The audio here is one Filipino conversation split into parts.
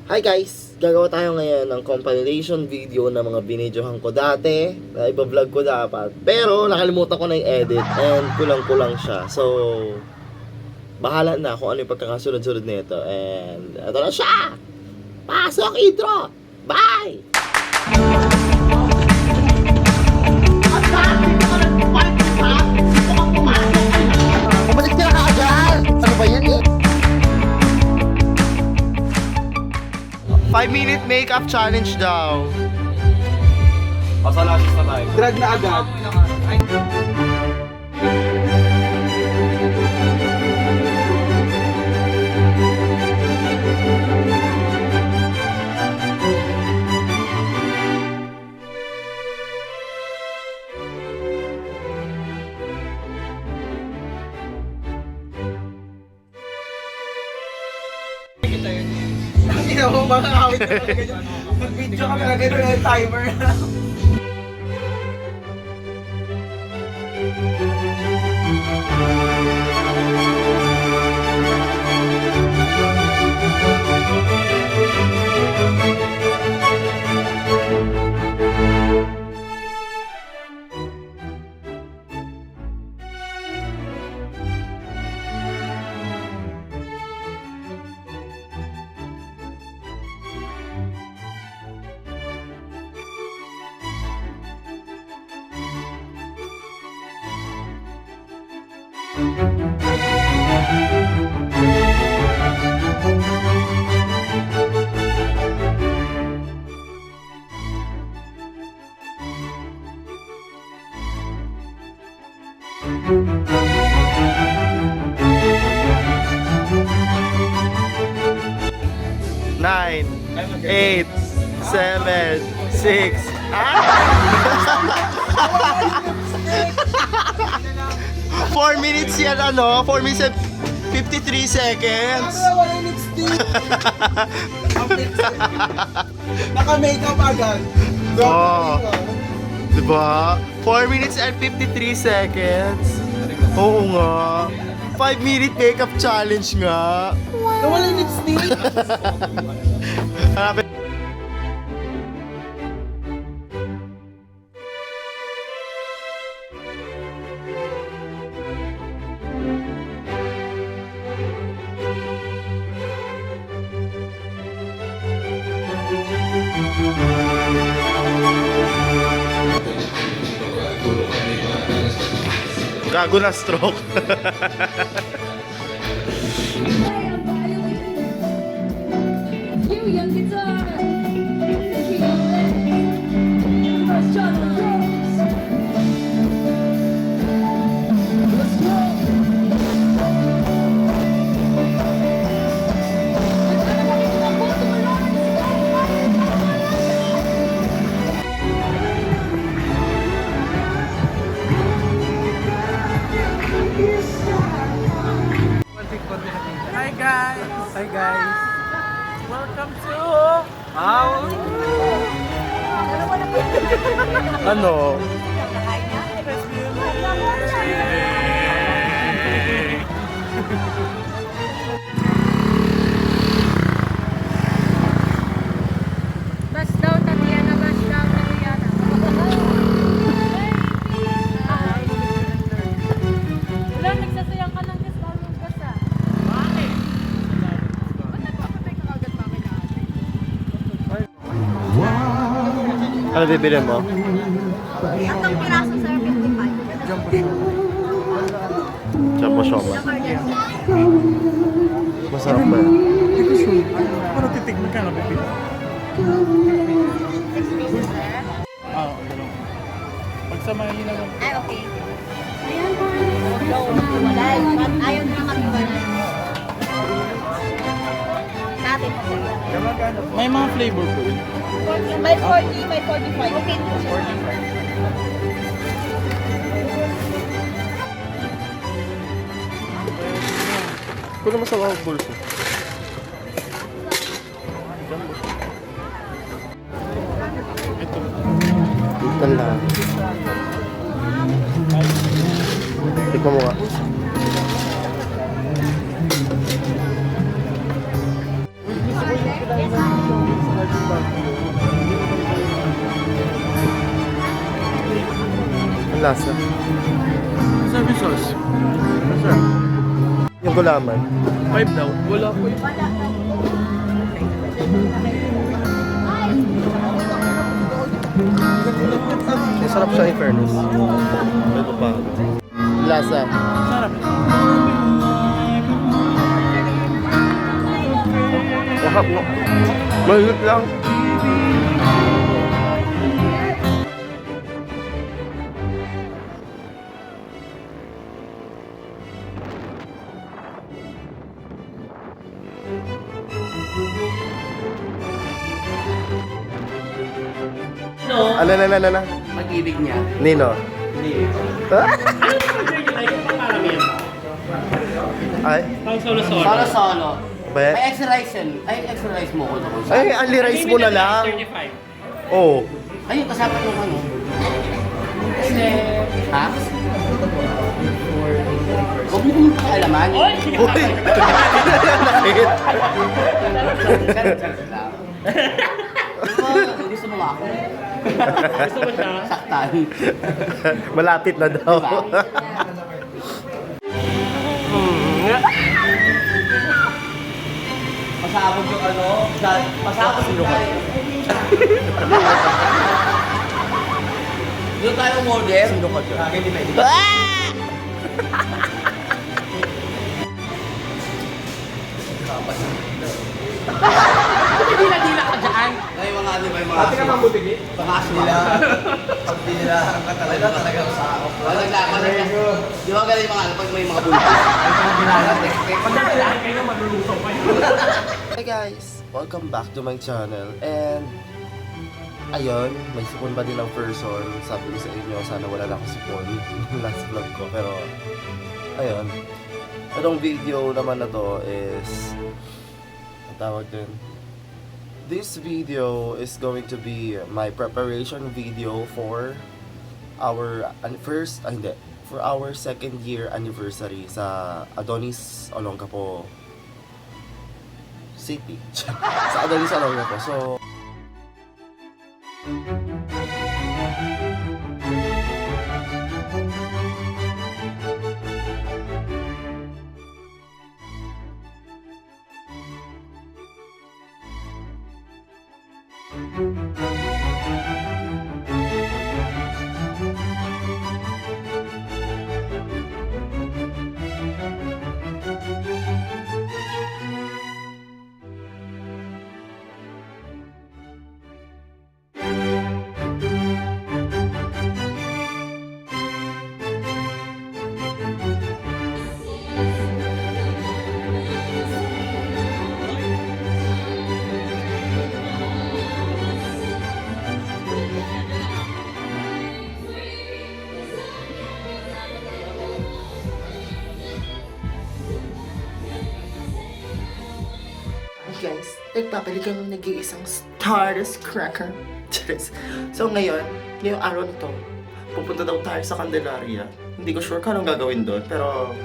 Hi guys! Gagawa tayo ngayon ng compilation video ng mga binidyohan ko dati na iba-vlog ko dapat. Pero nakalimutan ko na i-edit and kulang-kulang siya. So, bahala na kung ano yung pagkakasunod-sunod nito. And ito na siya! Pasok intro! Bye! Umalis ka na agad! Ano ba yan eh? 5-minute makeup challenge daw. Pasalasis na tayo. Drag na agad. Hindi na mo mga awit na talaga yun. Mag-video ka talaga doon yung timer. Nine, 8, 7, 6. 4 minutes yan ano? 4 minutes and 53 seconds. Wala yung lipstick. Naka-makeup agad. Oh. Diba? 4 minutes and 53 seconds. Oo nga. 5-minute makeup challenge nga. Nawala yung lipstick. Hanapin. Gago na stroke. Hi guys. Hi guys. Welcome to Ano? Bas daw, Tatiana, bas daw, Tatiana. Wala, nagsasayang ka ng gas, bawal yung gas ah. Bakit? Ba't nagpapatay ka agad mami na ate? Ano bibili mo? Atong piraso sir, 55. Jumbo Shoma. Masarap ba yan? Hindi ko sure. Ano titignan ka na bibili? 6 pieces sir. Ganun. Pagsamahin na lang. Ay, okay. Ayan po. Walay. Ayaw na mag-iwanan. Natin po sir. May mga flavor po. May 40, may 45. Okay po sir. Kung naman sa mga pulso. Ito. Tala. Tikman mo nga. Yes, Lasa. Sabi sauce. Yung gulaman. 5 daw. Wala po yun. Sarap siya in fairness. Ito pa. Lasa. Sarap. Wahap no. Malit lang. Ano? Pag-ibig niya. Nino? Hindi. Ay? Solo. Ba? Ay, exercise mo ko doon. Ay, only rice mo na lang. Oo. Ayun, kasama yung ano. Kasi, ha? Huwag mo kong pakialaman. Uy! Nakit. Charot lang. Gusto mo nga ako. Gusto mo siya? Saktan. Malapit na daw. Diba? Pasabog yung ano, pasabog yung tayo. Doon tayo umorder. Sino ka dyan? Lagi di pwede. Dila ka dyan. Ay, mga ano ba yung mga... Ate ka mang butigi? Mga aswang. Pag di nila ka talagang sa ako. Di ba galing mga ano pag may mga bulto? Pag nagkailangan kayo malulusaw pa yun. Hey guys! Welcome back to my channel. And ayun, may sipon ba din ang person? Sabi ko sa inyo, sana wala na ako sipon. Last vlog ko. Pero ayun. Itong video naman na to is ang tawag din. This video is going to be my preparation video for our for our 2nd year anniversary sa Adonis Olongapo City. Sa Adonis Olongapo. So guys, nagpapalik kami ng nag-iisang Stardust Cracker. So ngayon, ngayong araw na to, pupunta daw tayo sa Candelaria. Hindi ko sure kung anong gagawin doon, pero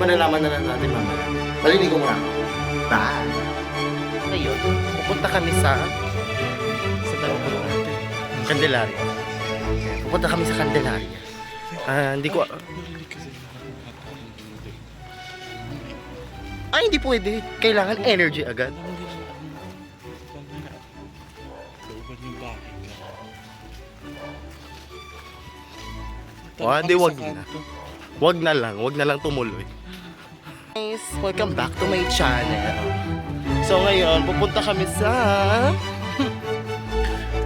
malalaman na lang natin mamaya. Maliligo muna ako. Bye! Ngayon, pupunta kami sa tawag ko natin, Candelaria. Pupunta kami sa Candelaria. Hindi ko... Ay, hindi pwede. Kailangan energy agad. Hindi, wag na. Wag na lang tumuloy. Guys, welcome back to my channel. So ngayon, pupunta kami sa...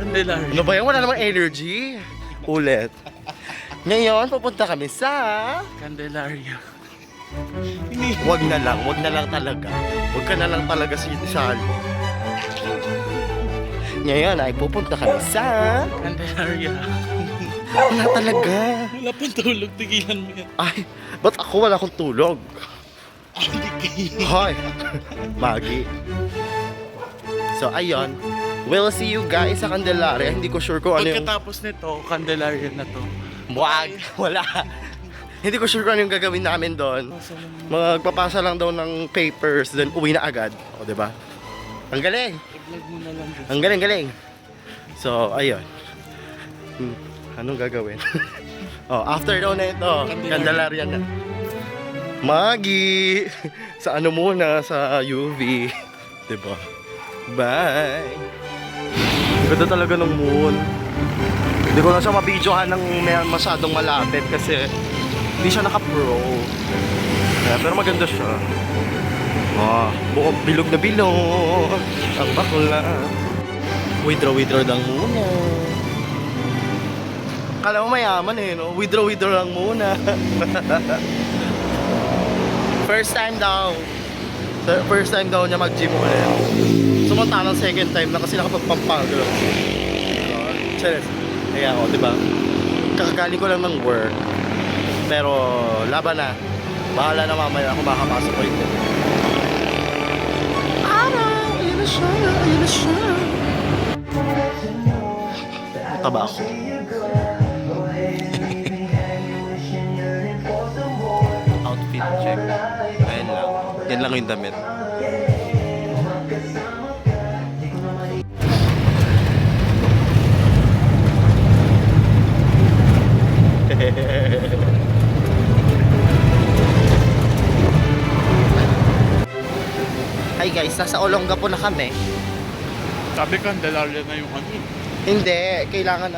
Candelaria. Ano ba yan? Wala namang energy. Ulit. Ngayon, pupunta kami sa... Candelaria. Wag na lang talaga. Wag ka na lang talaga sali. Ngayon ay pupunta kami sa... Candelaria. Wala talaga. Wala pang tulog, tigilan mo yan. Ay, ba't ako wala akong tulog? Hoy, Magi. So ayun, we'll see you guys sa Candelaria. Hindi ko sure kung ano yung... Pagkatapos nito, Candelaria na to. Wag, wala. Hindi ko sure kung ano yung gagawin namin doon. Magpapasa lang daw ng papers, then uwi na agad. O, diba? Ang galing! I-vlog mo na lang dun. Ang galing! So, ayun. Anong gagawin? Oh, after daw na ito, Candelaria na. Magi! Sa ano muna, sa UV. Diba? Bye! Ganda talaga ng moon. Hindi ko na siya mabidyohan ng masyadong malapit kasi hindi siya naka-pro. Pero maganda siya. Buong bilog na bilog. Ang bakla. Withdraw lang muna. Kala mo mayaman eh, no? Withdraw lang muna. First time daw niya mag-gym ulit. Sumunta ng second time na kasi nakapagpampagod. Cheers. Kaya ako, diba? Kakagaling ko lang ng work. Pero laban na. Bahala na mamaya kung makapasok ko ito. Ayun na siya. Taba ako. Outfit check. Ayan lang. Yan lang yung damit. Hi guys, nasa Olongapo na kami. Sabi ka, Candelaria na yung ano. Hindi, kailangan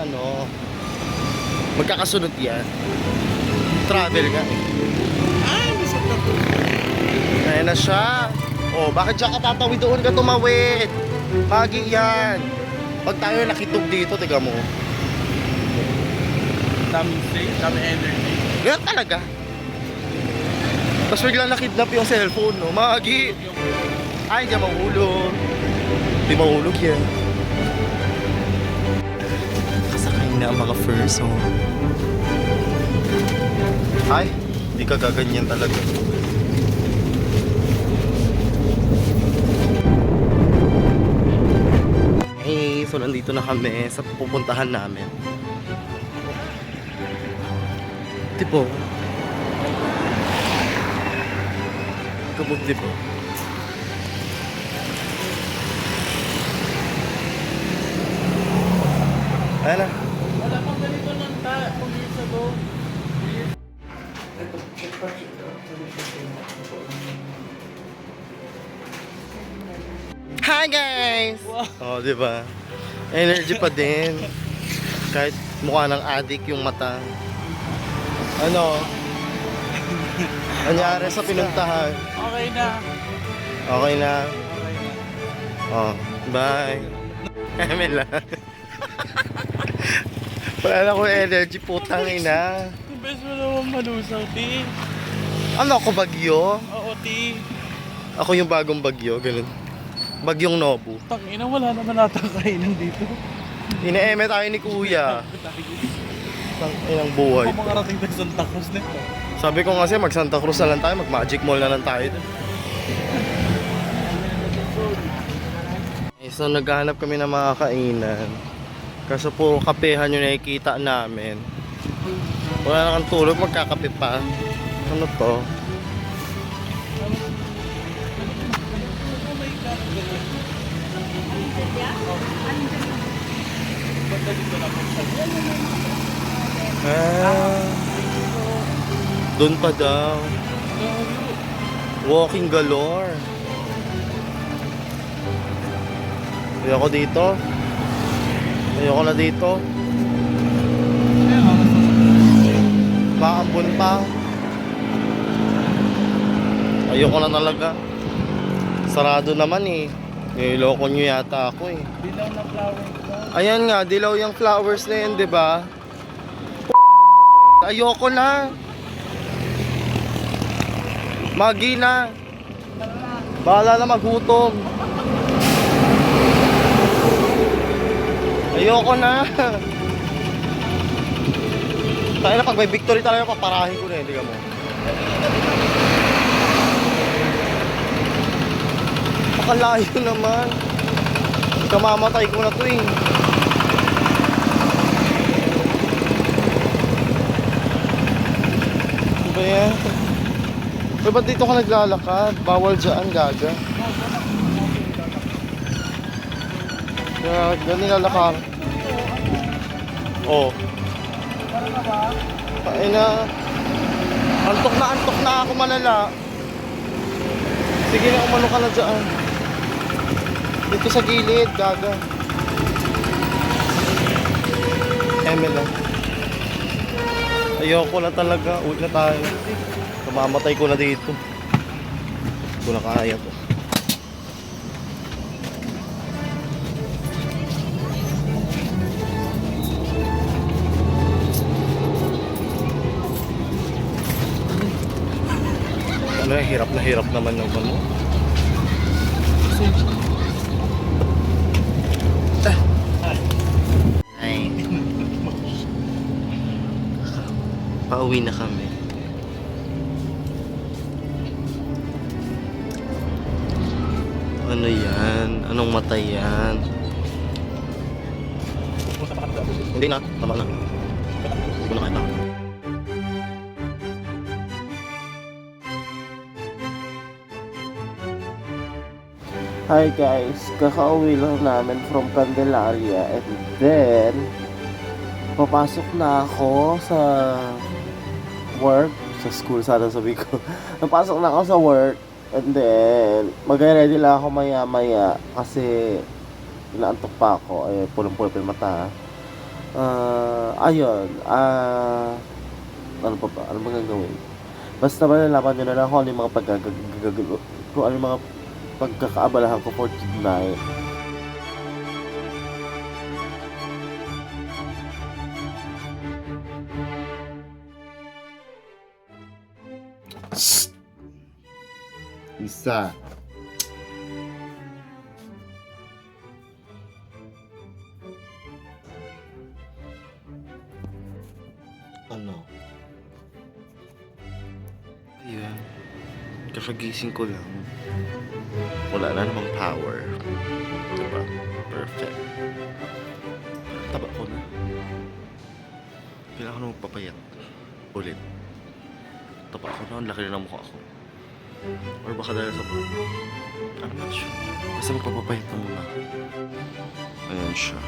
magkakasunod yan. Travel nga eh. Ay, masok na po. Ayan na siya. Oh, bakit siya ka tatawid doon ka tumawid? Pagi yan. Pag tayo nakitog dito, tiga mo. Daming safe, daming energy. Ganyan talaga. Tapos biglang nakidnap yung cellphone, no? Magi! Ay, hindi mahulog. Hindi mahulog yan. Kasakay na ang mga furs, oh. Ay, hindi ka gaganyan talaga. Hey, so nandito na kami sa pupuntahan namin. Tipo. Kabog tipo. Ayan na. Wala pang ganito ng years ago. Hi guys! Oh, di ba? Energy pa din. Kahit mukha ng addict yung mata. Ano? Anyari sa pinuntahan? Okay na. Okay na. Okay na. Oh, bye. Eme lang. Wala na akong energy, putang ina. Yung best mo naman malusaw, T. Ano ako, bagyo? Oo, T. Ako yung bagong bagyo, ganun. Bagyong Nobu. Tangina, wala naman natang kainan dito. Ine-eme tayo ni kuya. Inang buhay. Kung mga rating tayo Santa Cruz nito. Sabi ko kasi mag Santa Cruz na lang tayo, mag Magic Mall na lang tayo. So naghahanap kami ng mga kainan. Kaso puro kapehan yung nakikita namin. Wala na kang tulog, magkakape pa. Ano to? Doon pa daw. Walking galore. Ayoko dito. Ayoko na dito. Maambon pa. Ayoko na talaga. Sarado naman eh. Niloko nyo yata ako eh. Dilaw na flowers ba? Ayan nga, dilaw yung flowers na yun, di ba? Ayoko na. Magi na. Bahala na maghutom. Ayoko na. Tayo na pag may victory talaga, paparahin ko na hindi ka mo. Pakalayo naman. Kamamatay ko na to eh. Ano ba yan? Pero ba't dito ka naglalakad? Bawal dyan, gaga. Kaya ganun nilalakad. Oh. Para na ba? Ay na. Antok na ako malala. Sige na, umano ka na dyan. Dito sa gilid, gaga. Emela. Ayoko na talaga. Uwi na tayo. Namamatay ko na dito. Hindi ko na kaya to. Ano, hirap naman ng ano. Ay. Pauwi na kami. Ano yan? Anong mata yan? Hindi na, tama na. Hindi ko na kaya. Hi guys, kakauwi lang namin from Candelaria and then papasok na ako sa work, sa school sana sabi ko. Napasok na ako sa work and then mag-ready lang ako maya kasi inaantok pa ako, pulong-pulong mata. Ayun, ano pa ba? Ano ba gagawin? Basta malalaman nyo na lang kung ano yung mga kung ano yung mga pagkakaabalahan ko for tonight. Isa. Ano? Ayan. Kakagising ko lang. Wala na namang power. Diba? Perfect. Taba ko na. Kailangan ko na magpapayat. Ulit. Taba ko na. Ang laki na ng mukha ko. Or baka dahil sa... I'm not sure. Basta magpapapayat na muna. Ayan siya.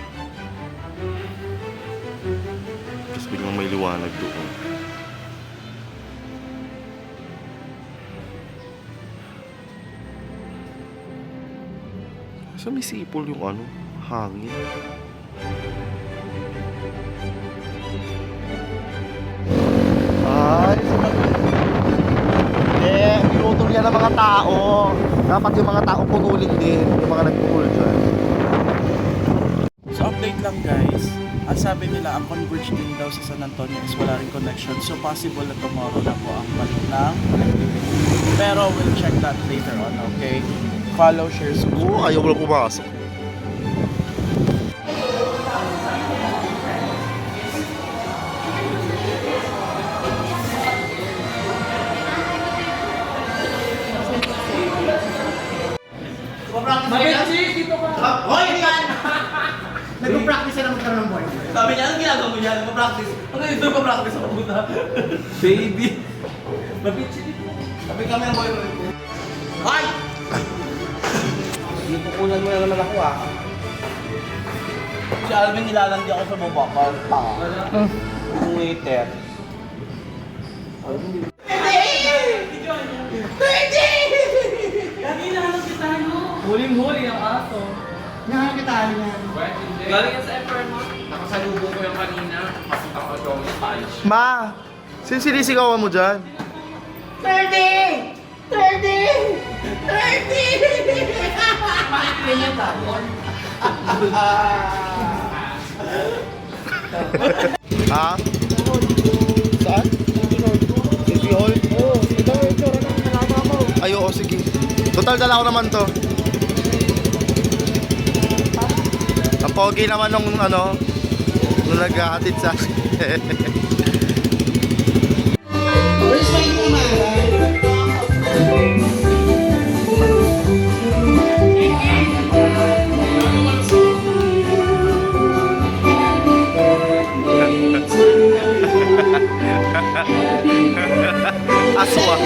Tapos biglang may liwanag doon. So may sipol yung ano, hangin. Ay, pinutol yan ng mga tao. Dapat yung mga tao punulin din, yung mga nagpupul dyan. So update lang guys, ang sabi nila ang Converge din daw sa San Antonio is wala rin connection. So possible na tomorrow na po ang balik ng connectivity. Pero we'll check that later on, okay? Follow, share, subscribe. Oo, ayaw mo lang pumasok. Hoy, yan! Nag-practice na magkaroon ng board. Sabi niya, anong ginagawa mo niya? Nag-practice. Hanggang dito nag-practice ako puta. Baby. Sabi kami ang boyfriend ko. Hoy! Hindi pupunan mo na naman ako ah. Si Alvin nilalandi ako sa baba. Tanga. Yung waiter. Huling-huli ang aso. Nakakakitaan niya. Galing yan sa Efren mo. Nakasalubong ko yung kanina. Papunta ko doon yung Spanish. Ma! Sino sinisigawan mo dyan? 30! 30! 30! Bakit ganyan tapon? Ha? Saan? City Hall? Oo, ito yung itsura ng nalama mo. Ay, oo, sige. Total, dala ko naman to. Ang pogi naman nung ano, nung naghahatid sa akin. Where's my kumara? Aswa.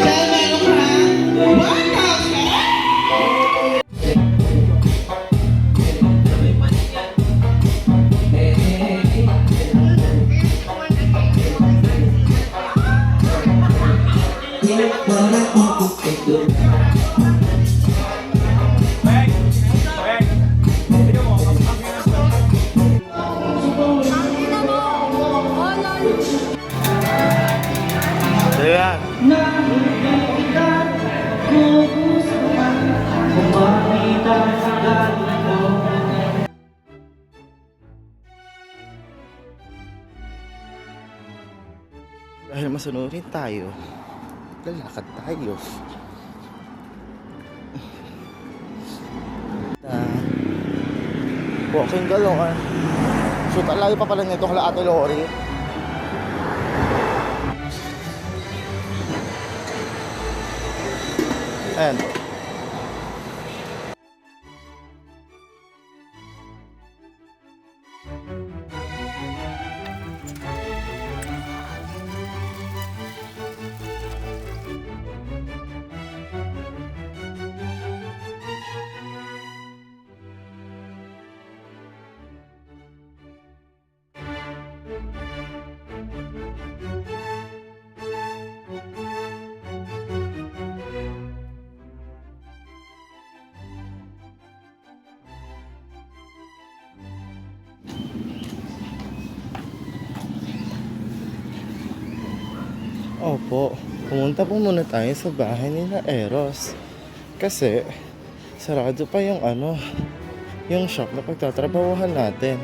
masunurin tayo. Lalakad tayo. Walking galongan. So, talayo pa pala nito kala Ate Lori. Ayan. Opo, pumunta po muna tayo sa bahay nila Eros. Kasi, sarado pa yung yung shop na pagtatrabahuhan natin.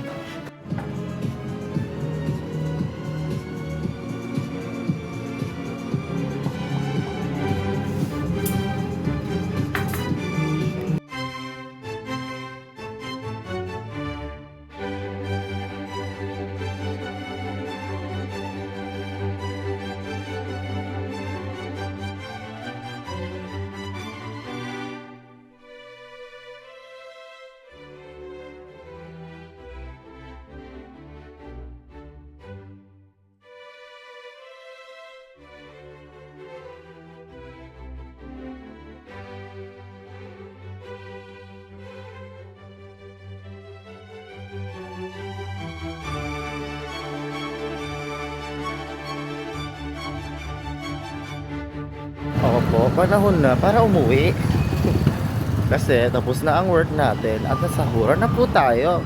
Opo, panahon na para umuwi. Kasi tapos na ang work natin at nasahuran na po tayo.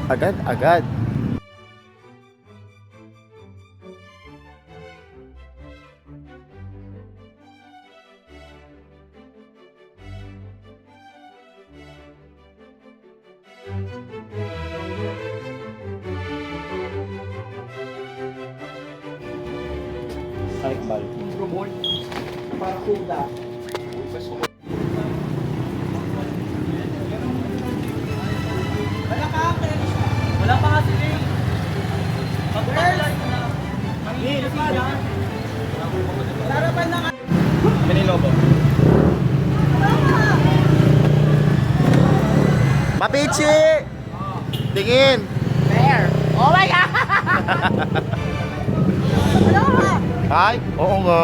Agad-agad. Balik. Para kuda. Wala pa nga sila eh. Pag-online mo na. Larapan na ka. Manilobo. Mapichi! Tingin! Bear. Oh my God! Ano ka? Ay, oo nga.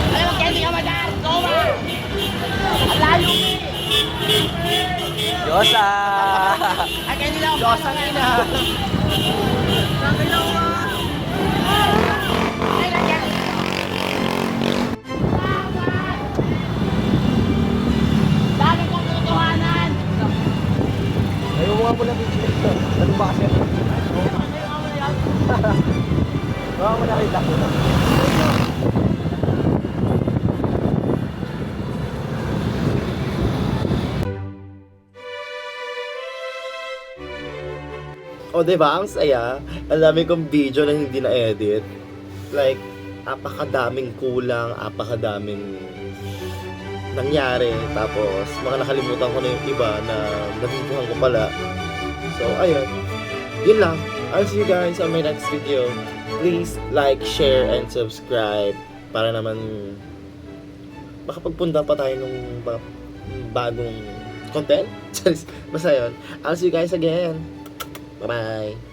Ayaw, candy ka madar! Go ba? Layo mo! Diyosa! Ay, candy lang! Diyos ang ina! Candy lang ba? Ay, candy! Lagi kong tutuhanan! Ayaw mo nga po na video ito. Ano ba kasi? Baka mo nakita ko na. O diba, ang saya. Ang dami kong video na hindi na-edit. Like, apakadaming kulang, apakadaming nangyari. Tapos, mga nakalimutan ko na yung iba na nabituhan ko pala. So, ayun. Yun lang. I'll see you guys on my next video. Please like, share, and subscribe para naman makapagpunta pa tayo ng bagong content. Basta yun. I'll see you guys again. Bye-bye.